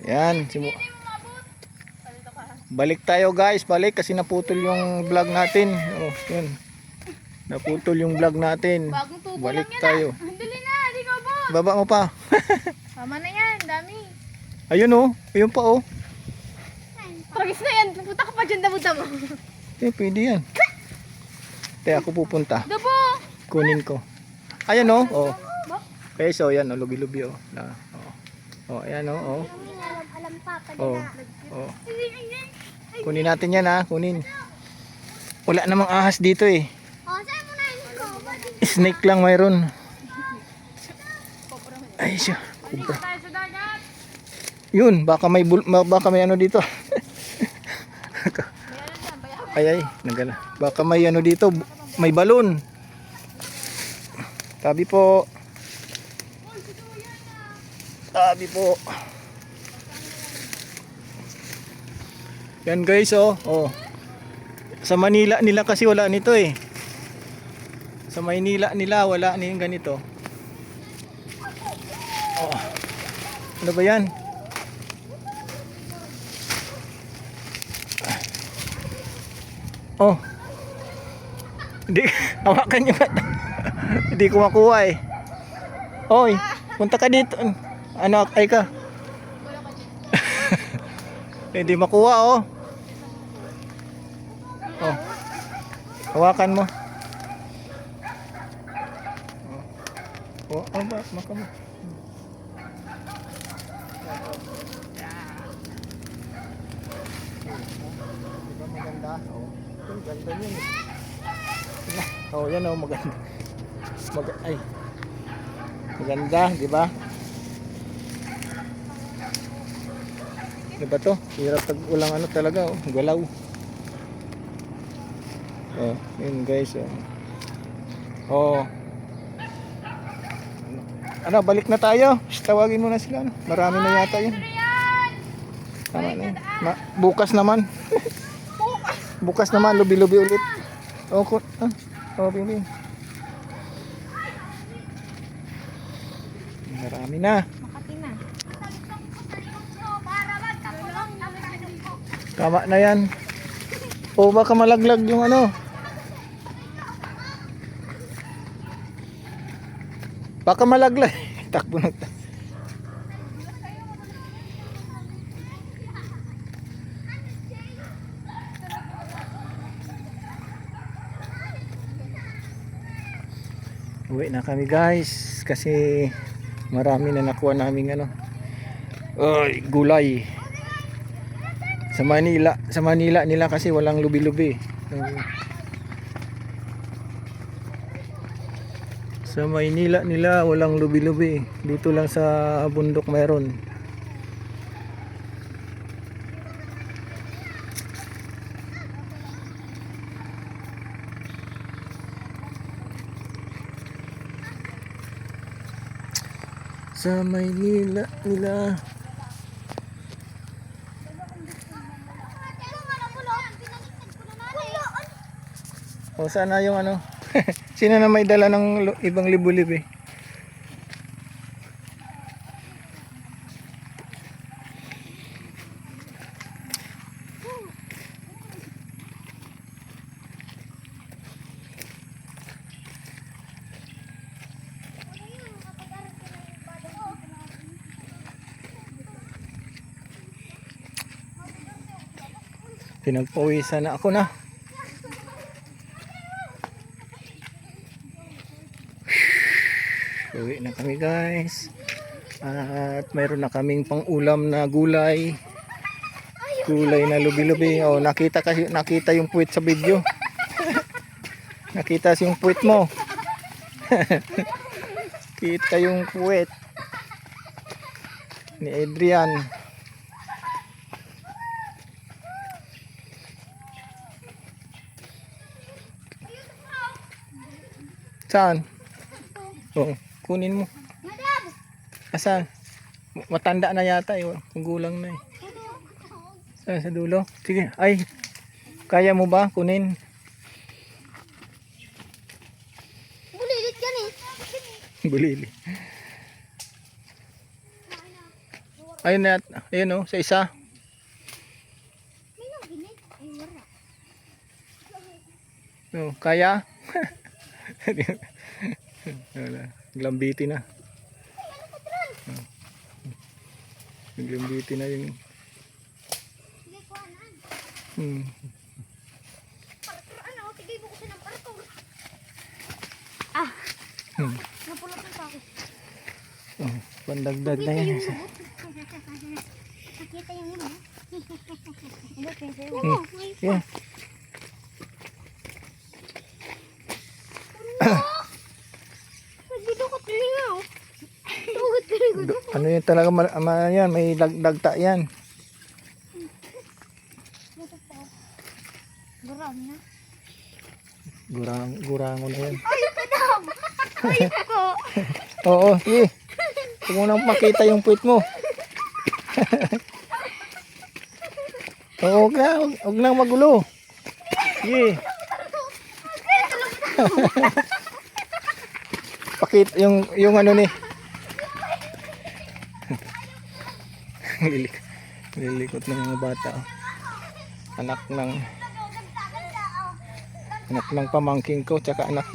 Yan. Balik tayo guys. Balik kasi naputol yung vlog natin. Oh, yun. Naputol yung vlog natin. Balik tayo. Dali na, di ko po. Baba mo pa. Tama na yan, dami. Ayun oh. Ayun pa oh. Tragis na yan, pupunta ka pa dyan, damo-damo. Eh, pwede yan. Kaya ako pupunta. Dabo! Kunin ko. Ayan oh. Oh. Okay, so yan oh. Lubi-lubi oh. Oh, ayan oh. Oh. Alam pa, Oh. Oh. Kunin natin yan ha. Kunin. Wala namang ahas dito eh. Oh, saan mo na yun? Snake lang mayroon. Ay siya. Kubra. Tayo sa dagat. Yun, baka may ano dito. Ay, nagala. Baka may ano dito, may balon. Tabi po. Tabi po. Yan guys, oh. Oh. Sa Manila nila kasi wala nito eh. Sa Maynila nila wala ning ganito. Oh. Ano ba yan? Oh. Hindi, hawakan nyo. Hindi ko makuha eh. Oy, punta ka dito. Ano, ay ka? Hindi makuha oh. Oh. Hawakan mo. Oh, oh ba, makamo. Diba maganda? Oh. Ganda niyan eh. Oh, yan oh, maganda. Ay. Maganda, di ba? Di ba to? Hirap pag ulang ano talaga oh, galaw. Oh, yun guys oh. Oh. Ano, balik na tayo. Tawagin mo na sila. No? Marami na yata yun. Tama na yun. Bukas naman. Bukas naman, lubi-lubi ulit. Oh, pili. Marami na. Makati na. Tama na yan. O baka malaglag yung ano. Baka malaglag. Takbo na. Uwi na kami guys kasi marami na nakuha namin ano. Ay, gulay. Sa Manila nila kasi walang lubi-lubi. Sa Maynila nila walang lubi-lubi. Dito lang sa bundok meron. Sa Maynila nila. O sana yung ano. Sino na may dala ng ibang libu-libi? Pinagpawisan na ako na. Uwi na kami guys. At mayroon na kaming pang-ulam na gulay. Gulay na lubi-lubi. Oh, nakita yung puwit sa video. Nakita yung puwit mo. Kita yung puwit ni Adrian. Saan? Oh, kunin mo. Asan? Matanda na yata eh. Gulang na eh. Saan sa dulo? Sige. Ay, kaya mo ba kunin? Bulilit yan eh. Bulili. Ayun na, ayun oh, sa isa. May nang ginit. Ay, wala. Oh, kaya? Wala. Glambiti na. Oh. Glambiti na yung Sige, kuhanan. hmm. Parang ano, sige, bukusin ng parto. Ah, Hmm. napulot ng pako. Oh, pandagdag na yan. Nakita yung imo. Ano, pwede mo? Hmm. Yeah. Nagdudukot na nga, oh. Tugot ka rin ko. Ano yun talaga, yan, may dagta yan. Guram na. Gurango na yan. Ay, madam! Ay, ako! Oo, sige. Huwag mo nang makita yung puwit mo. Oo, huwag nang magulo. Sige. Pakita yung ano ni. Lilikot ng mga bata. Oh. Anak ng pamangking ko, tsaka anak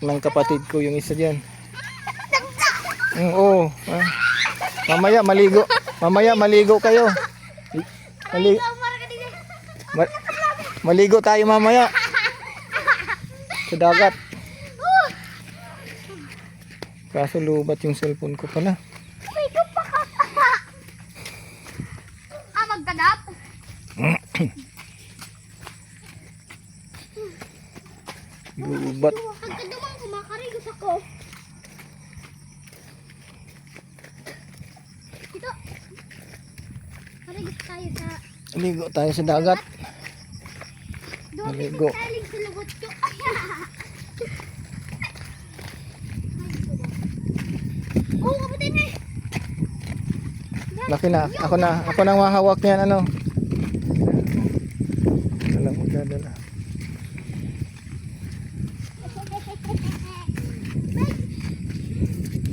ng kapatid ko yung isa diyan. Oo. Ah. Mamaya maligo kayo. Maligo tayo mamaya. Sa dagat. Kaso lubat yung cellphone ko pala. Ay, ikaw pa ka! Magkadap? Lubat. Ang kadamang kumakarigos ako. Ito. Karigos tayo sa... Ligo tayo sa dagat. Doon Maligo. taling sa lagot ko. Oh, kapatid na eh. Laki na. Ako nang mahawak niyan, ano. Alam mo dadala.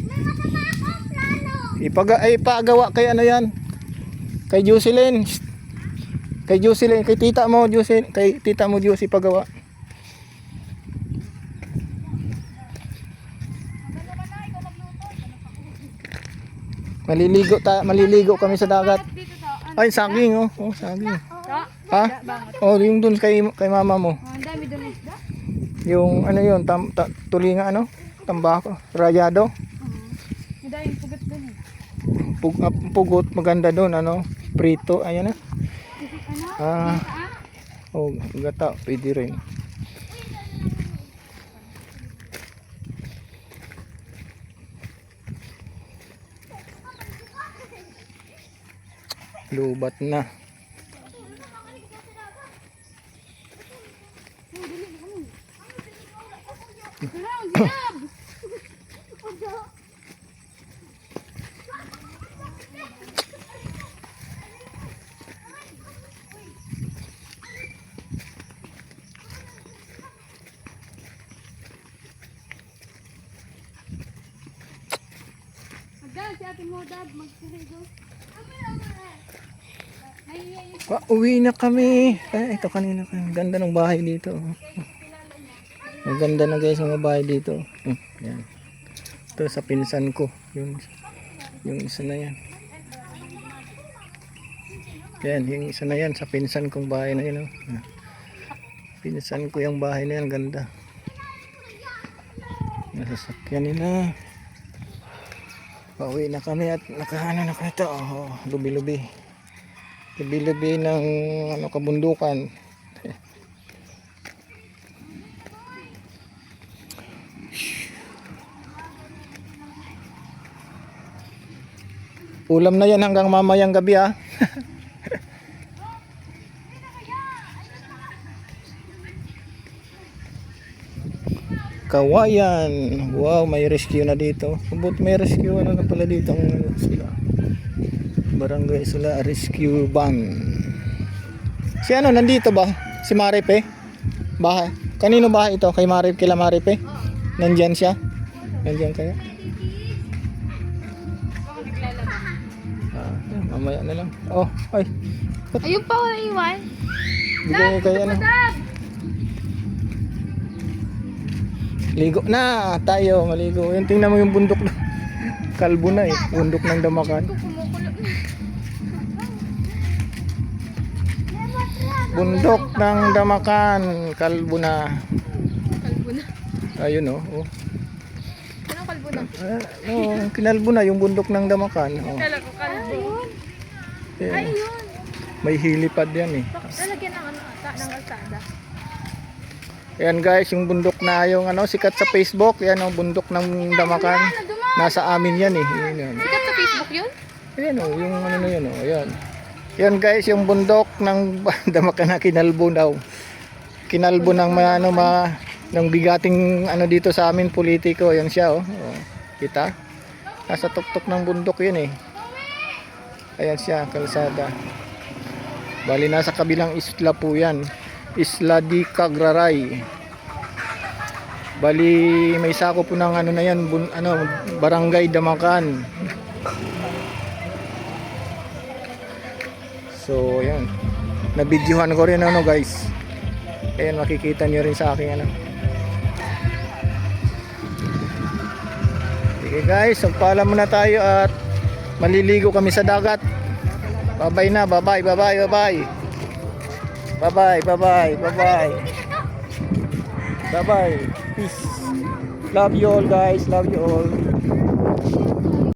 May masama akong plano. Ipagawa kay ano yan. Kay Jocelyn. Kay Jocelyn, kay tita mo Jocelyn, kay tita mo Jocelyn ipagawa. Maliligo kami sa dagat. Ay, saging oh. Oh, saging. Ha? Oh, yung dun kay mama mo. Ang dami doon isda. Yung ano yun, tulinga ano? Tambako, rayado. Ang dami pugat doon eh. Pugot, maganda doon, ano? Prito, ayan na. Ano? Oh, gata, pwede rin. Lubat na. Si ating mo dad, magsirigo. Uwi na kami. Ito kanina. Ganda ng bahay dito. Ang ganda na guys mga bahay dito. Yan. Ito sa pinsan ko. Yung isa na yan. Yan, yung isa na yan sa pinsan kong bahay na yan. Pinsan ko yung bahay na yan. Ganda. Nasasakyan nila. Pauwi na kami at nakahana na ko ito. Lubi-lubi. Lubi-lubi ng ano, kabundukan. Ulam na yan hanggang mamayang gabi ah. Kawayan. Wow, may rescue na dito. But may rescue ano na pala dito sila. Barangay sila rescue van. Si ano nandito ba? Si Maripe? Bahay. Kanino bahay ito? Kay Maripe, kila Maripe? Nandyan siya? Nandyan kaya? Mamaya na lang. Oh, ay. Ayun pa, wala iwan. Bigay niyo kay ano. Dab! Ligo na tayo, maligo. Yan, tingnan mo yung bundok na. Kalbo na eh, bundok ng Damakan. Kumukulo na. Bundok ng Damakan, kalbo na. Kalbo na. Ayun oh. Oh. Anong kalbo na? Kinalbo na yung bundok ng Damakan. Oh. Kala ko kalbo. Ayan. Ay, yun. May hilipad yan eh. Lalagyan ng ano ata, ng kalsada. Ayan guys, yung bundok na yung ano, sikat sa Facebook. Yan oh, bundok ng Damakan. Nasa amin yan eh. Yan. Sikat sa Facebook yun? Ayan oh, yung ano na yun oh. Ayan. Yan guys, yung bundok ng Damakan na kinalbo daw. Kinalbo ng ng bigating ano dito sa amin politiko. Yan siya oh. Oh. Kita? Nasa tuktok ng bundok yun eh. Ayan siya, kalsada. Bali nasa kabilang isla po yan. Isla di Cagraray. Bali may sako po ng ano na yan, Barangay Damakan. So ayan. Nabidyohan ko rin ano guys. Ayan, makikita nyo rin sa aking ano. Sige guys, magpaalam muna tayo at maliligo kami sa dagat. Bye-bye na, bye-bye, bye-bye, bye-bye. Bye-bye, bye-bye, bye-bye. Bye-bye. Peace. Love you all guys, love you all.